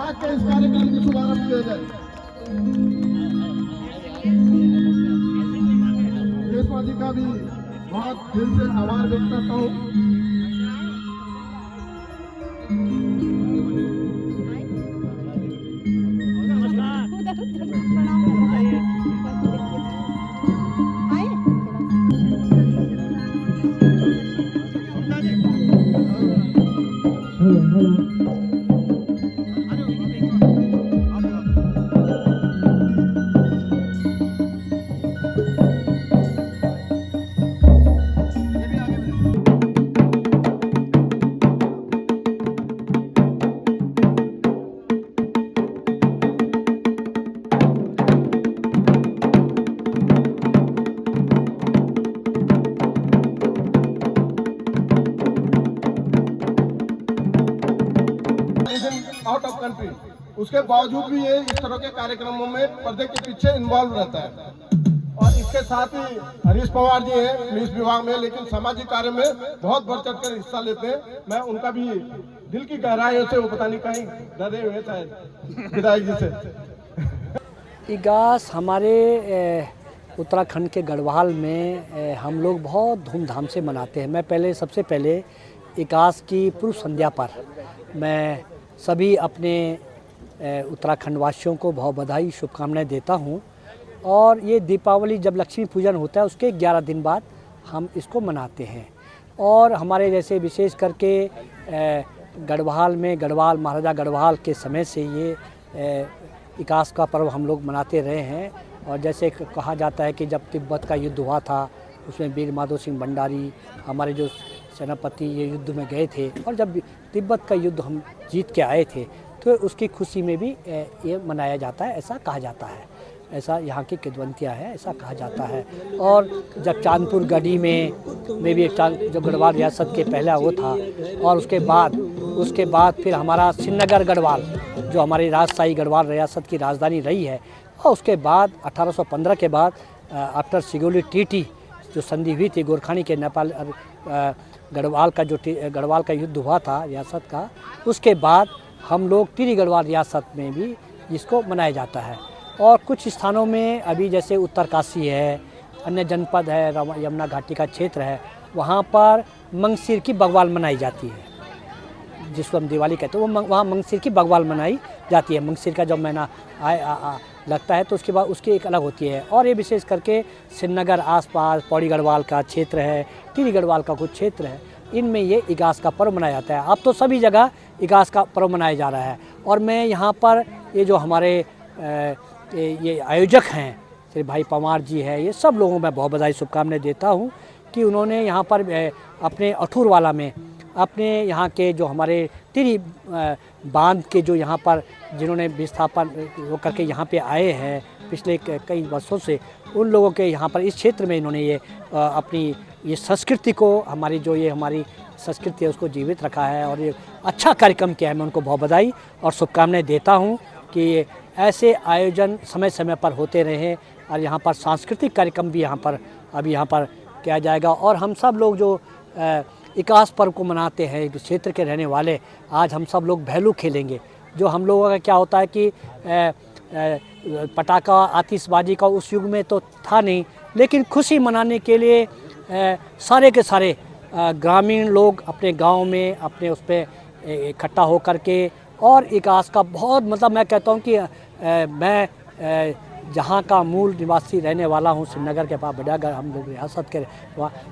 महाराज के इस कार्यक्रम की शुभारंभ किया जाए। केशवा जी का भी बहुत दिल से आभार व्यक्त करता हूँ। आउट ऑफ कंट्री, उसके बावजूद भी ये इस तरह के कार्यक्रमों में पर्दे के पीछे इन्वॉल्व रहता है। और इसके साथ ही हरीश पवार जी हैं पुलिस विभाग में, लेकिन सामाजिक कार्य में बहुत बढ़ चढ़ कर हिस्सा लेते हैं। मैं उनका भी दिल की गहराइयों से, वो पता नहीं कहीं डरे हुए शायद विधायक जी से। इगास हमारे उत्तराखंड के गढ़वाल में हम लोग बहुत धूमधाम से मनाते हैं। मैं सबसे पहले इगास की पूर्व संध्या पर मैं सभी अपने उत्तराखंड वासियों को बहुत बधाई शुभकामनाएं देता हूं। और ये दीपावली जब लक्ष्मी पूजन होता है उसके 11 दिन बाद हम इसको मनाते हैं। और हमारे जैसे विशेष करके गढ़वाल में गढ़वाल महाराजा गढ़वाल के समय से ये इगास का पर्व हम लोग मनाते रहे हैं। और जैसे कहा जाता है कि जब तिब्बत का युद्ध हुआ था उसमें वीर माधो सिंह भंडारी हमारे जो सेनापति ये युद्ध में गए थे, और जब तिब्बत का युद्ध हम जीत के आए थे तो उसकी खुशी में भी ये मनाया जाता है, ऐसा कहा जाता है। ऐसा यहाँ की किदवंतियाँ है, ऐसा कहा जाता है। और जब चांदपुर गढ़ी में भी जो गढ़वाल रियासत के पहला वो था, और उसके बाद फिर हमारा श्रीनगर गढ़वाल जो हमारी राजशाही गढ़वाल रियासत की राजधानी रही है, और उसके बाद 1815 के बाद आफ्टर सिगोली ट्रीटी जो संधि हुई थी गोरखानी के नेपाल गढ़वाल का युद्ध हुआ था रियासत का, उसके बाद हम लोग टिहरी गढ़वाल रियासत में भी इसको मनाया जाता है। और कुछ स्थानों में अभी जैसे उत्तरकाशी है, अन्य जनपद है, यमुना घाटी का क्षेत्र है, वहाँ पर मंगसिर की बग्वाल मनाई जाती है, जिसको हम दिवाली कहते हैं। वो वहाँ मंगसिर की बग्वाल मनाई जाती है। मंगसिर का जब महीना लगता है तो उसके बाद उसकी एक अलग होती है। और ये विशेष करके श्रीनगर आसपास पौड़ी गढ़वाल का क्षेत्र है, टिहरी गढ़वाल का कुछ क्षेत्र है, इनमें ये इगास का पर्व मनाया जाता है। अब तो सभी जगह इगास का पर्व मनाया जा रहा है। और मैं यहाँ पर ये जो हमारे ये आयोजक हैं श्री भाई पवार जी है, ये सब लोगों में बहुत बधाई शुभकामनाएं देता हूँ कि उन्होंने यहाँ पर अपने अठूरवाला में अपने यहाँ के जो हमारे टिहरी बांध के जो यहाँ पर जिन्होंने विस्थापन होकर के यहाँ पे आए हैं पिछले कई वर्षों से, उन लोगों के यहाँ पर इस क्षेत्र में इन्होंने ये अपनी ये संस्कृति को, हमारी जो ये हमारी संस्कृति है उसको जीवित रखा है और ये अच्छा कार्यक्रम किया है। मैं उनको बहुत बधाई और शुभकामनाएं देता हूँ कि ऐसे आयोजन समय समय पर होते रहें। और यहाँ पर सांस्कृतिक कार्यक्रम भी अभी यहाँ पर किया जाएगा। और हम सब लोग जो इगास पर्व को मनाते हैं इस क्षेत्र के रहने वाले, आज हम सब लोग भैलू खेलेंगे। जो हम लोगों का क्या होता है कि पटाखा आतिशबाजी का उस युग में तो था नहीं, लेकिन खुशी मनाने के लिए सारे के सारे ग्रामीण लोग अपने गांव में अपने उस पर इकट्ठा होकर के और इगास का बहुत मतलब मैं कहता हूं कि मैं जहाँ का मूल निवासी रहने वाला हूँ श्रीनगर के पास बड़ागढ़ हम लोग रियासत के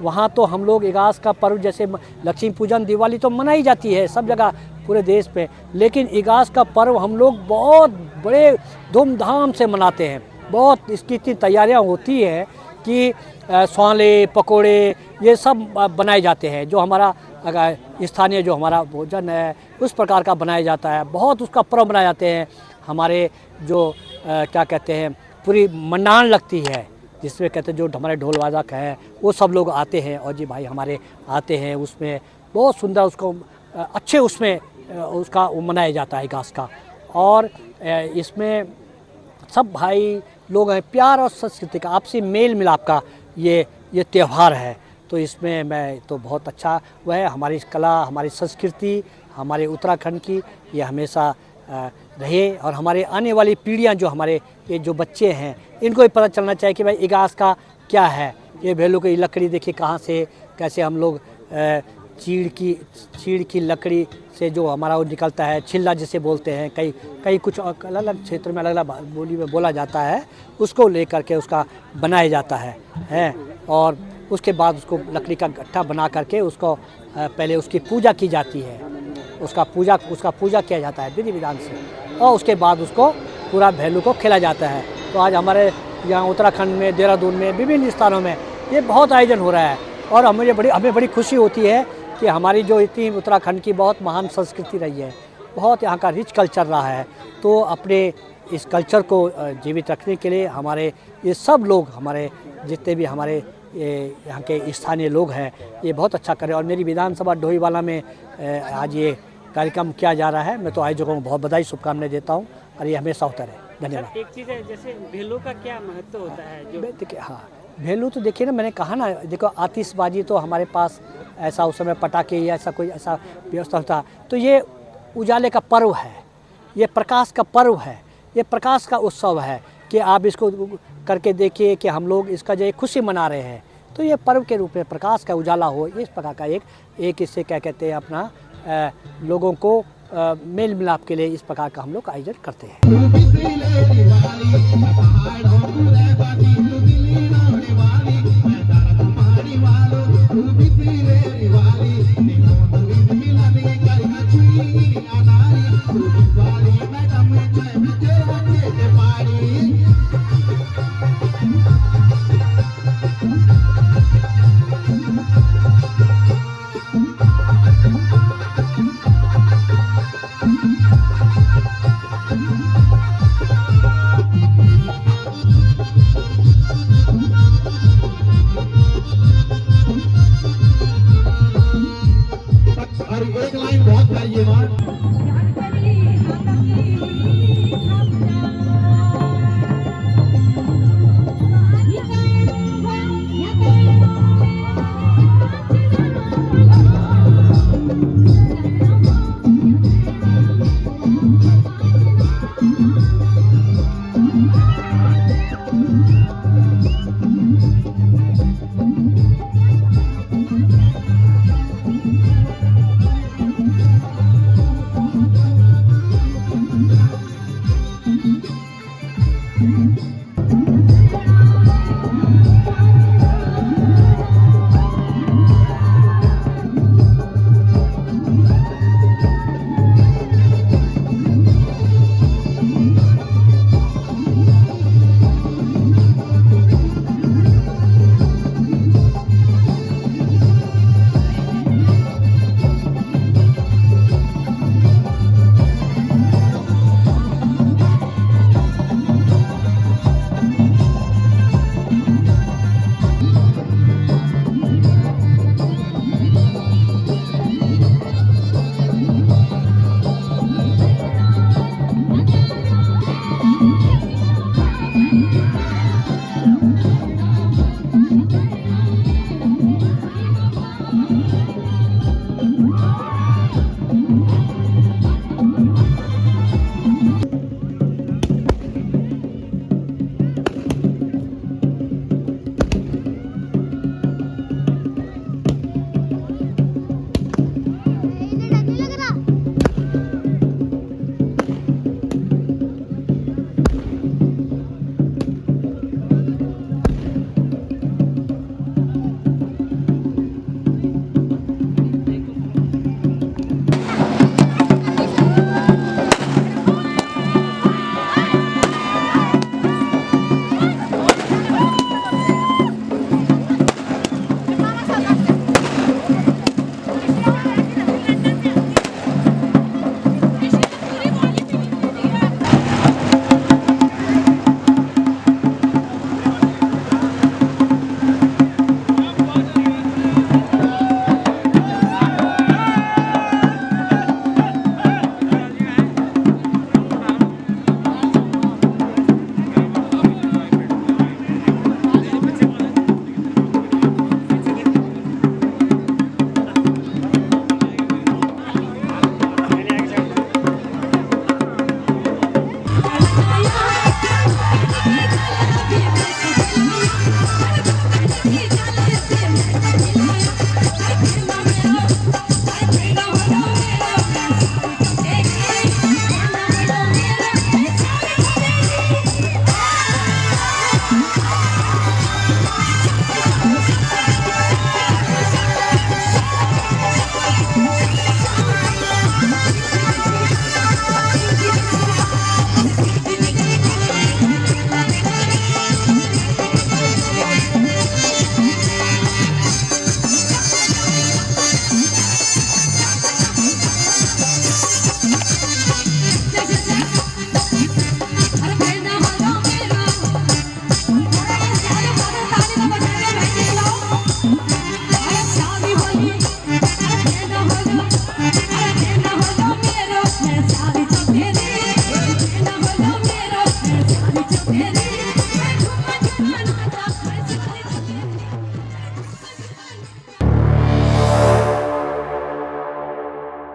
वहाँ तो हम लोग इगास का पर्व जैसे लक्ष्मी पूजन दिवाली तो मनाई जाती है सब जगह पूरे देश पे, लेकिन इगास का पर्व हम लोग बहुत बड़े धूमधाम से मनाते हैं। बहुत इसकी इतनी तैयारियाँ होती हैं कि स्वाले पकोड़े ये सब बनाए जाते हैं। जो हमारा स्थानीय जो हमारा भोजन है उस प्रकार का बनाया जाता है। बहुत उसका पर्व बनाए जाते हैं। हमारे जो क्या कहते हैं पूरी मंडान लगती है जिसमें कहते हैं जो हमारे ढोल वादक हैं वो सब लोग आते हैं और जी भाई हमारे आते हैं, उसमें बहुत सुंदर उसको अच्छे उसमें उसका मनाया जाता है इगास का। और इसमें सब भाई लोग हैं, प्यार और संस्कृति का आपसी मेल मिलाप का ये त्यौहार है। तो इसमें मैं तो बहुत अच्छा वह है हमारी कला हमारी संस्कृति हमारे उत्तराखंड की ये हमेशा रहे और हमारे आने वाली पीढ़ियाँ जो हमारे ये जो बच्चे हैं इनको भी पता चलना चाहिए कि भाई इगास का क्या है। ये भेलू की लकड़ी देखिए कहाँ से कैसे हम लोग चीड़ की लकड़ी से जो हमारा वो निकलता है, छिल्ला जिसे बोलते हैं, कई कुछ अलग अलग क्षेत्रों में अलग अलग बोली में बोला जाता है, उसको लेकर के उसका बनाया जाता है और उसके बाद उसको लकड़ी का गट्ठा बना करके उसको पहले उसकी पूजा की जाती है, उसका पूजा किया जाता है विधि विधान से और उसके बाद उसको पूरा भेलू को खेला जाता है। तो आज हमारे यहाँ उत्तराखंड में, देहरादून में, विभिन्न स्थानों में ये बहुत आयोजन हो रहा है और हमें बड़ी खुशी होती है कि हमारी जो इतनी उत्तराखंड की बहुत महान संस्कृति रही है, बहुत यहाँ का रिच कल्चर रहा है, तो अपने इस कल्चर को जीवित रखने के लिए हमारे ये सब लोग, हमारे जितने भी हमारे यहाँ के स्थानीय लोग हैं, ये बहुत अच्छा करें। और मेरी विधानसभा डोईवाला में आज ये कार्यक्रम किया जा रहा है। मैं तो आयोजकों को बहुत बधाई शुभकामनाएं देता हूँ और ये हमेशा होता रहे। धन्यवाद। एक चीज़ है, जैसे भेलू का क्या महत्व होता है जो देखिए, हाँ भेलू तो देखिए ना, मैंने कहा ना, देखो आतिशबाजी तो हमारे पास ऐसा उस समय पटाखे या ऐसा कोई ऐसा व्यवस्था होता, तो ये उजाले का पर्व है, ये प्रकाश का पर्व है, ये प्रकाश का उत्सव है कि आप इसको करके देखिए कि हम लोग इसका जो एक खुशी मना रहे हैं, तो ये पर्व के रूप में प्रकाश का उजाला हो, इस प्रकार का एक इससे क्या कहते हैं अपना लोगों को मेल मिलाप के लिए इस प्रकार का हम लोग आयोजन करते हैं।